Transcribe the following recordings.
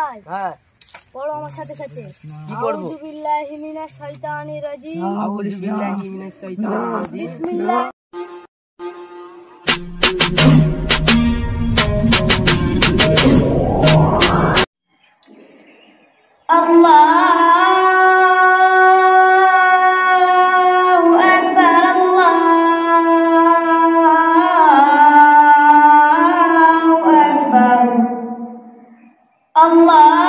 ভাই হ্যাঁ পড়ো আমার সাথে সাথে। কি পড়বো? আউযু বিল্লাহি মিনাশ শাইতানির রাজিম। আউযু বিল্লাহি মিনাশ শাইতানির রাজিম। বিসমিল্লাহ। আল্লাহু আকবার, আল্লাহু আকবার, আল্লাহু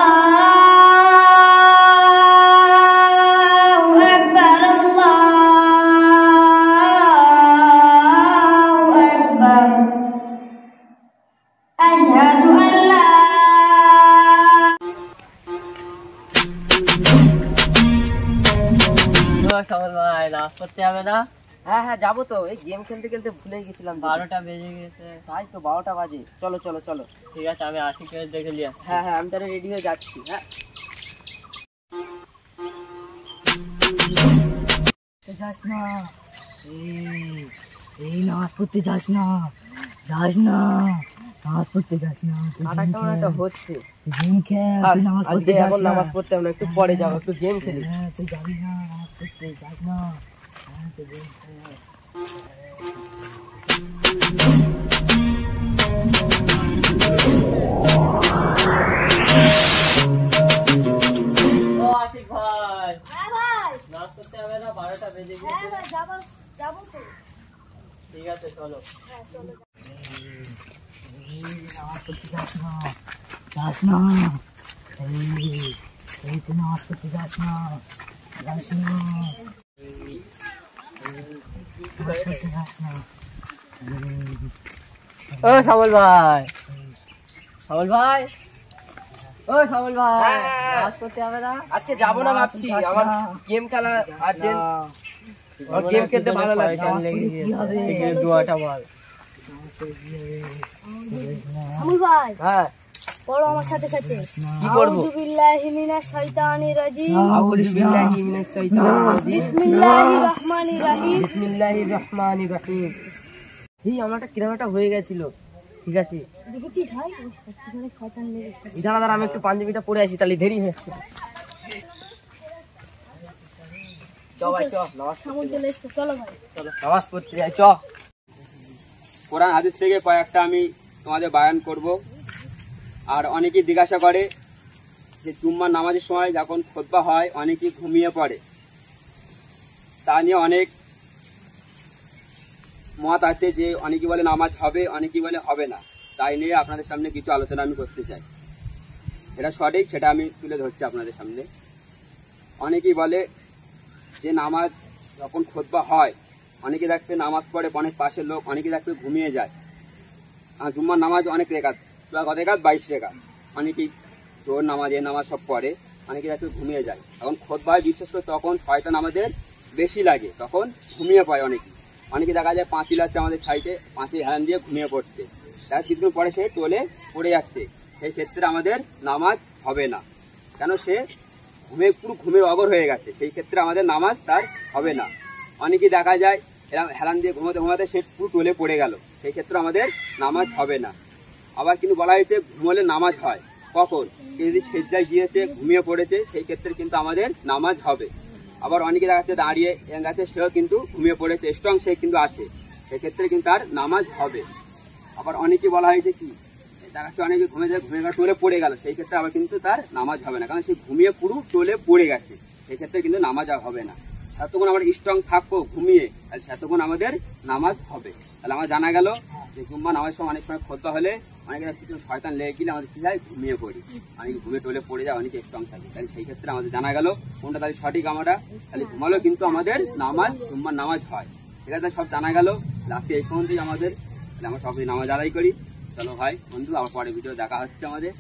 আকবার, আল্লাহু আকবার। আশহাদু আল্লা সবল ভাই নাচ করতে হবে না? হ্যাঁ হ্যাঁ যাবো তো, এই গেম খেলতে খেলতে ভুলে গেছিলাম। 12টা বেজে গেছে। তাই তো 12টা বাজে। চলো চলো চলো। ঠিক আছে, আমি আশিকের দেখে নিয়ে আসছি। হ্যাঁ হ্যাঁ আমি তাহলে রেডি হয়ে যাচ্ছি। হ্যাঁ যাস না, এই নাচ করতে যাস না, যাস না, নাচ করতে যাস না। কাটা কেমন একটা হচ্ছে। গেম খেল, তুই নামাজ পড়তে আজকে যাস এখন না। নামাজ পড়তে হবে না, একটু পরে যাবো, একটু গেম খেলি। হ্যাঁ, তুই যাবি না, নামাজ পড়তে যাস না। হ্যাঁ, তুই গেম খেল। ও আশিক ভাই, হ্যাঁ ভাই। নাচ করতে হবে না? 12টা বেজে হ্যাঁ গেছে। ভাই যাবো তো। ঠিক আছে চলো। হ্যাঁ চলো। নামাজ করতে যাস না, যাস না। এই তুই নামাজ করতে যাস না, যাস না, নামাজ করতে যাস না। ও সবল ভাই, সবল ভাই, ও সবল ভাই, নামাজ করতে হবে না? আজকে যাবো না ভাবছি, আমার গেম খেলা আর্জেন্ট। আমার গেম খেলতে ভালো লাগে। কি হবে? দোয়াটা বল। আমুল ভাই হ্যাঁ পড়ো আমার সাথে সাথে। কি পড়বো? আউযু বিল্লাহি মিনাশ শাইতানির রাজিম। আউযু বিল্লাহি মিনাশ শাইতানির রাজিম। বিসমিল্লাহির রহমানির রহিম। বিসমিল্লাহির রহমানির রহিম। এই আমারটা কিরম একটা হয়ে গেছিল। ঠিক আছে দেখেছিস ভাই কিভাবে শয়তান লেগেছে। দাঁড়া দাঁড়া, আমি একটু পাঞ্জাবিটা পরে আসি, তাহলে দেরি হয়ে যাচ্ছে। চ ভাই চ, নামাজ সামন চলে এসছে, চলো ভাই। চলো নামাজ পড়তে যাই, চ। কোরআন হাদিস থেকে কয়েকটা আমি তোমাদের বায়ান করব। আর অনেকেই জিজ্ঞাসা করে যে জুম্মার নামাজের সময় যখন খুতবা হয় অনেকেই ঘুমিয়ে পড়ে, তা নিয়ে অনেক মত আছে, যে অনেকেই বলে নামাজ হবে, অনেকেই বলে হবে না। তাই নিয়ে আপনাদের সামনে কিছু আলোচনা আমি করতে চাই। এটা সঠিক, সেটা আমি তুলে ধরছি আপনাদের সামনে। অনেকেই বলে যে নামাজ যখন খুতবা হয় অনেকে দেখবে নামাজ পড়ে, অনেক পাশের লোক অনেকে দেখবে ঘুমিয়ে যায়। আর জুম্মার নামাজ অনেক রেখাত, কত রেখাত? 22 রেখাত। অনেকেই জোর নামাজ, এ নামাজ সব পড়ে, অনেকে দেখবে ঘুমিয়ে যায়। তখন খুতবা হয়, বিশেষ করে তখন শয়তান আমাদের বেশি লাগে, তখন ঘুমিয়ে পড়ে অনেকে। অনেকে দেখা যায় পাঁচিল আছে আমাদের সাইডে, পাঁচিল হেলান দিয়ে ঘুমিয়ে পড়ছে, তার কিছুক্ষণ পরে সে টোলে পড়ে যাচ্ছে। সেই ক্ষেত্রে আমাদের নামাজ হবে না, কেন সে পুরো ঘুমে অগর হয়ে গেছে। সেই ক্ষেত্রে আমাদের নামাজ তার হবে না। অনেকে দেখা যায় এরকম হেলান দিয়ে ঘুমাতে ঘুমাতে সে পুরো টোলে পড়ে গেল, সেই ক্ষেত্রে আমাদের নামাজ হবে না। আবার কিন্তু বলা হয়েছে ঘুমোলে নামাজ হয়। কখন? কেউ যদি সেজদায় গিয়েছে, ঘুমিয়ে পড়েছে, সেই ক্ষেত্রে কিন্তু আমাদের নামাজ হবে। আবার অনেকে দেখা যাচ্ছে দাঁড়িয়ে গেছে, সেও কিন্তু ঘুমিয়ে পড়েছে, স্ট্রং সে কিন্তু আছে, সেক্ষেত্রে কিন্তু তার নামাজ হবে। আবার অনেকে বলা হয়েছে কি, দেখা যাচ্ছে অনেকে ঘুমিয়ে টোলে পড়ে গেল, সেই ক্ষেত্রে আবার কিন্তু তার নামাজ হবে না, কারণ সে ঘুমিয়ে পুরো টোলে পড়ে গেছে, সেই ক্ষেত্রে কিন্তু নামাজ আর হবে না। যতক্ষণ আমরা স্ট্রং থাকবো ঘুমিয়ে, তাহলে সেতক্ষণ আমাদের নামাজ হবে। তাহলে আমার জানা গেল যে জুম্মা নামাজের সময় অনেক সময় খুতবা হলে অনেকে কিছু শয়তান লেগে গেলে আমাদের কি যায়, ঘুমিয়ে পড়ি, অনেকে ঘুমিয়ে টোলে পড়ে যায়, অনেকে স্ট্রং থাকে। তাহলে সেই ক্ষেত্রে আমাদের জানা গেল কোনটা তাহলে সঠিক। আমরা তাহলে ঘুমালেও কিন্তু আমাদের নামাজ, জুম্মার নামাজ হয়। ঠিক আছে, সব জানা গেল। আজকে এই পর্যন্তই আমাদের, তাহলে আমরা সবাই নামাজ আদায় করি। চলো ভাই বন্ধু, আবার পরে ভিডিও দেখা হচ্ছে আমাদের।